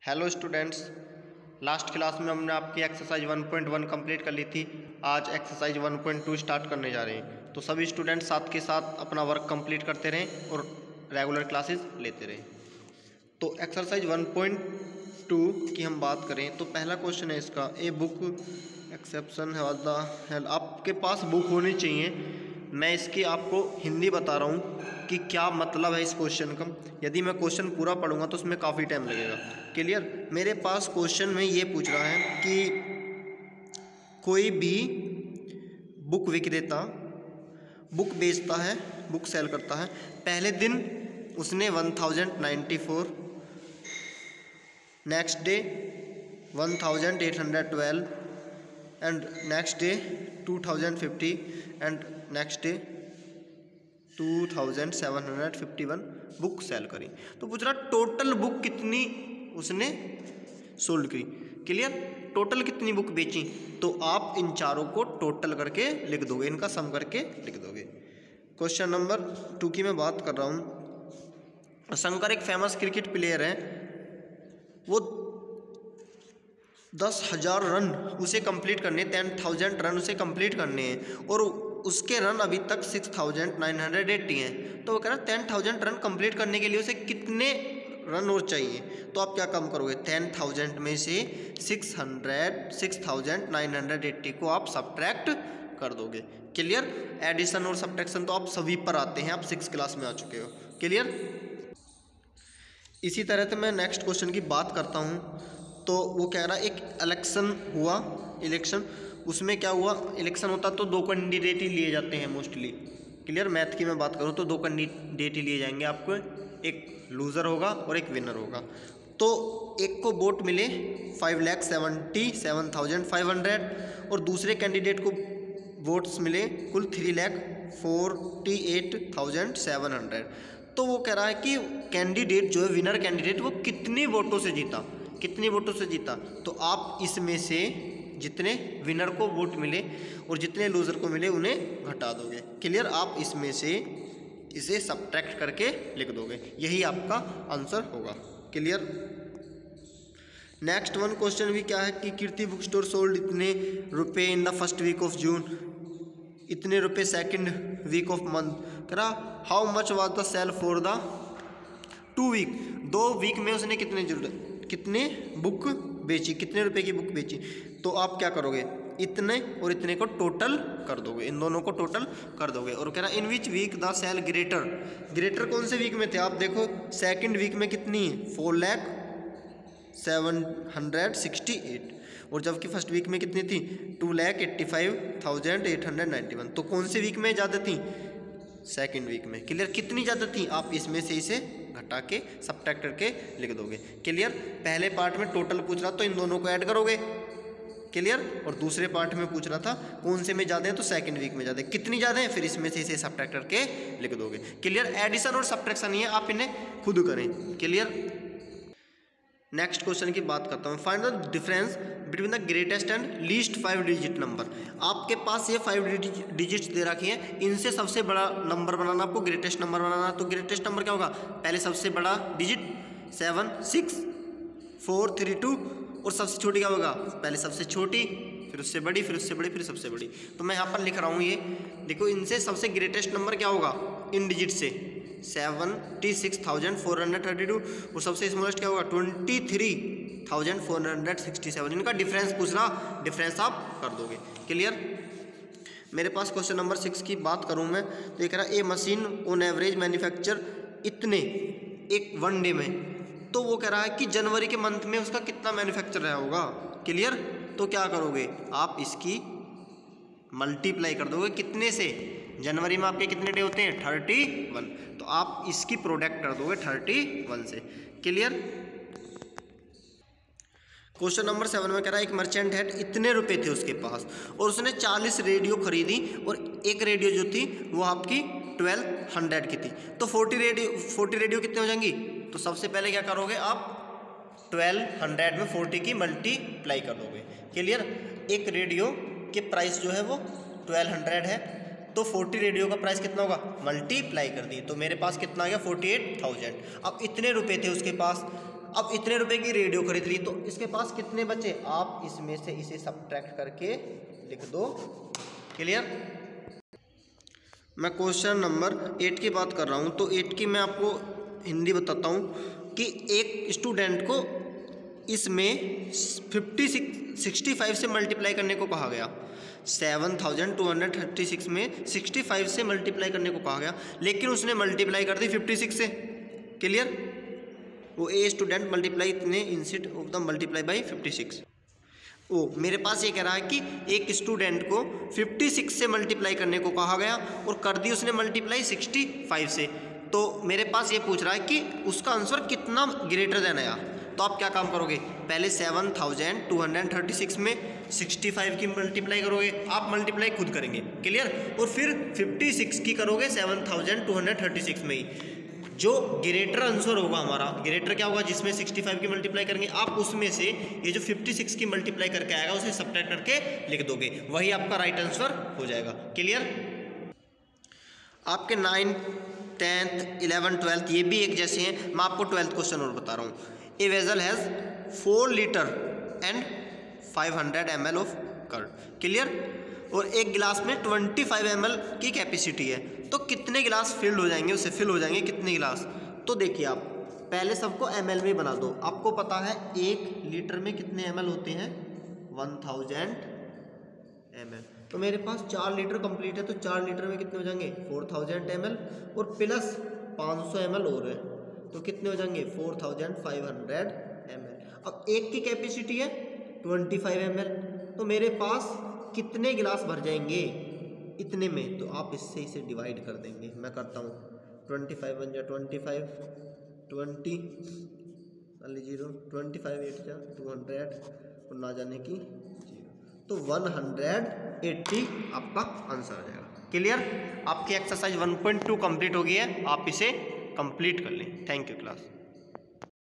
Hello students, last class में हमने आपकी एक्सरसाइज 1.1 कंप्लीट कर ली थी। आज एक्सरसाइज 1.2 स्टार्ट करने जा रहे हैं, तो सभी स्टूडेंट्स साथ के साथ अपना वर्क कंप्लीट करते रहें और रेगुलर क्लासेस लेते रहें। तो एक्सरसाइज 1.2 की हम बात करें तो पहला क्वेश्चन है इसका, ए बुक एक्सेप्शन है। आपके पास बुक होनी चाहिए। मैं इसकी आपको हिंदी बता रहा हूँ कि क्या मतलब है इस क्वेश्चन का। यदि मैं क्वेश्चन पूरा पढ़ूंगा तो उसमें काफ़ी टाइम लगेगा। क्लियर? मेरे पास क्वेश्चन में ये पूछ रहा है कि कोई भी बुक विक्रेता बुक बेचता है, बुक सेल करता है। पहले दिन उसने 1094, next day 1812 and next day 2050 and next day 2751 book sell करी। तो पूछ रहा टोटल बुक कितनी उसने सोल्ड की। क्लियर? टोटल कितनी बुक बेची, तो आप इन चारों को टोटल करके लिख दोगे, इनका सम करके लिख दोगे। क्वेश्चन नंबर 2 की मैं बात कर रहा हूँ। शंकर एक फेमस क्रिकेट प्लेयर है, वो 10,000 रन उसे कंप्लीट करने, 10,000 रन उसे कंप्लीट करने हैं और उसके रन अभी तक 6,980 हैं। तो वो कह रहा है 10,000 रन कंप्लीट करने के लिए उसे कितने रन और चाहिए। तो आप क्या कम करोगे, 10,000 में से 6,980 को आप सब्ट्रैक्ट कर दोगे। क्लियर? एडिशन और सब्ट्रैक्शन तो आप सभी पर आते हैं, आप 6 क्लास में आ चुके हो। क्लियर? इसी तरह से मैं नेक्स्ट क्वेश्चन की बात करता हूँ। तो वो कह रहा है एक इलेक्शन हुआ, इलेक्शन, उसमें क्या हुआ, इलेक्शन होता तो 2 कैंडिडेट ही लिए जाते हैं मोस्टली। क्लियर? मैथ की मैं बात करूँ तो 2 कैंडिडेट ही लिए जाएंगे आपको, एक लूज़र होगा और एक विनर होगा। तो एक को वोट मिले 5,77,500 और दूसरे कैंडिडेट को वोट्स मिले कुल 3,48,700। तो वो कह रहा है कि कैंडिडेट जो है, विनर कैंडिडेट, वो कितने वोटों से जीता, कितने वोटों से जीता। तो आप इसमें से जितने विनर को वोट मिले और जितने लूज़र को मिले उन्हें घटा दोगे। क्लियर? आप इसमें से इसे सब्ट्रैक्ट करके लिख दोगे, यही आपका आंसर होगा। क्लियर? नेक्स्ट वन क्वेश्चन भी क्या है कि कीर्ति बुक स्टोर सोल्ड इतने रुपए in the first week of June, इतने रुपए सेकंड वीक ऑफ मंथ। कह रहा how much was the sale for the 2 week. 2 week में उसने कितने बुक बेची, कितने रुपए की बुक बेची। तो आप क्या करोगे, इतने और इतने को टोटल कर दोगे, इन दोनों को टोटल कर दोगे। और कह रहा in which week the sale greater, greater कौन से वीक में थे। आप देखो सेकंड वीक में कितनी है, 4,768 और जबकि फर्स्ट वीक में कितनी थी, 2,85,891। तो कौन से वीक में ज़्यादा थी, सेकंड वीक में। क्लियर? कितनी ज़्यादा थी, आप इसमें से इसे घटा के सब्ट्रैक्ट करके लिख दोगे। क्लियर? पहले पार्ट में टोटल पूछ रहा तो इन दोनों को ऐड करोगे। क्लियर? और दूसरे पार्ट में पूछ रहा था कौन से में ज़्यादा है, तो सेकंड वीक में ज़्यादा है। कितनी ज़्यादा है, फिर इसमें से इसे सब्ट्रैक्ट करके लिख दोगे। क्लियर? एडिशन और सब्ट्रैक्शन ही है, आप इन्हें खुद करें। क्लियर? नेक्स्ट क्वेश्चन की बात करता हूँ। Find the difference between the greatest and least 5 digit number. आपके पास ये 5 डिजिट्स दे रखी है, इनसे सबसे बड़ा नंबर बनाना, आपको ग्रेटेस्ट नंबर बनाना। तो ग्रेटेस्ट नंबर क्या होगा, पहले सबसे बड़ा डिजिट 7, 6, 4, 3, 2 और सबसे छोटी क्या होगा, पहले सबसे छोटी, फिर उससे बड़ी, फिर उससे बड़ी, फिर सबसे बड़ी। तो मैं यहाँ पर लिख रहा हूँ, ये देखो, इनसे सबसे ग्रेटेस्ट नंबर क्या होगा इन डिजिट से, 76,432 और सबसे स्मॉलेस्ट क्या होगा 23,467। इनका डिफरेंस पूछ रहा, डिफरेंस आप कर दोगे। क्लियर? मेरे पास क्वेश्चन नंबर 6 की बात करूं मैं, तो ये कह रहा ए मशीन ऑन एवरेज मैन्युफैक्चर इतने एक 1 डे में। तो वो कह रहा है कि जनवरी के मंथ में उसका कितना मैन्युफैक्चर रहा होगा। क्लियर? तो क्या करोगे, आप इसकी मल्टीप्लाई कर दोगे कितने से, जनवरी में आपके कितने डे होते हैं, 31। तो आप इसकी प्रोडक्ट कर दोगे 31 से। क्लियर? क्वेश्चन नंबर 7 में कह रहा है एक मर्चेंट है, इतने रुपए थे उसके पास और उसने 40 रेडियो खरीदी और एक रेडियो जो थी वो आपकी 1200 की थी। तो 40 रेडियो कितने हो जाएंगी। तो सबसे पहले क्या करोगे, आप 1200 में 40 की मल्टीप्लाई कर दोगे। क्लियर? एक रेडियो के प्राइस जो है वो 1200 है, तो 40 रेडियो का प्राइस कितना होगा, मल्टीप्लाई कर दी, तो मेरे पास कितना आ गया 48,000। अब इतने रुपए थे उसके पास, अब इतने रुपए की रेडियो खरीद ली, तो इसके पास कितने बचे, आप इसमें से इसे सब्ट्रैक्ट करके लिख दो। क्लियर। मैं क्वेश्चन नंबर 8 की बात कर रहा हूँ, तो 8 की मैं आपको हिंदी बताता हूँ कि एक स्टूडेंट को इसमें 65 से मल्टीप्लाई करने को कहा गया। 7236 में 65 से मल्टीप्लाई करने को कहा गया, लेकिन उसने मल्टीप्लाई कर दी 56 से। क्लियर। वो ए स्टूडेंट मल्टीप्लाई इतने instead of the multiply by 56। ओ मेरे पास ये कह रहा है कि एक स्टूडेंट को 56 से मल्टीप्लाई करने को कहा गया और कर दी उसने मल्टीप्लाई 65 से। तो मेरे पास ये पूछ रहा है कि उसका आंसर कितना ग्रेटर देन आया। तो आप क्या काम करोगे, पहले 7236 में 65 की मल्टीप्लाई करोगे, आप मल्टीप्लाई खुद करेंगे। क्लियर। और फिर 56 की करोगे 7236 में ही। जो ग्रेटर आंसर होगा हमारा, ग्रेटर क्या होगा, जिसमें 65 की मल्टीप्लाई करेंगे, आप उसमें से ये जो 56 की मल्टीप्लाई करके आएगा उसे सब्ट्रैक्ट करके लिख दोगे, वही आपका राइट आंसर हो जाएगा। क्लियर। आपके 9th 10th 11th 12th ये भी एक जैसे हैं। मैं आपको 12th क्वेश्चन और बता रहा हूँ। A vessel has 4 litre and 500 ml of curd. Clear. और एक गिलास में 25 ml की कैपेसिटी है, तो कितने गिलास फिल हो जाएंगे, उससे फिल हो जाएंगे कितने गिलास। तो देखिए आप पहले सबको ml में बना दो। आपको पता है 1 लीटर में कितने ml होते हैं, 1000 ml। तो मेरे पास 4 लीटर कंप्लीट है, तो 4 लीटर में कितने हो जाएंगे, 4000 ml और प्लस 500 ml और है, तो कितने हो जाएंगे 4500 ml। अब एक की कैपेसिटी है 25 ml, तो मेरे पास कितने गिलास भर जाएंगे इतने में। तो आप इससे इसे डिवाइड कर देंगे। मैं करता हूँ 25 बन जा 25 20 0 25 8 जा 200 और ना जाने की 0, तो 180 आपका आंसर आ जाएगा। क्लियर। आपकी एक्सरसाइज 1.2 कंप्लीट हो गई है, आप इसे कंप्लीट कर लें। Thank you class.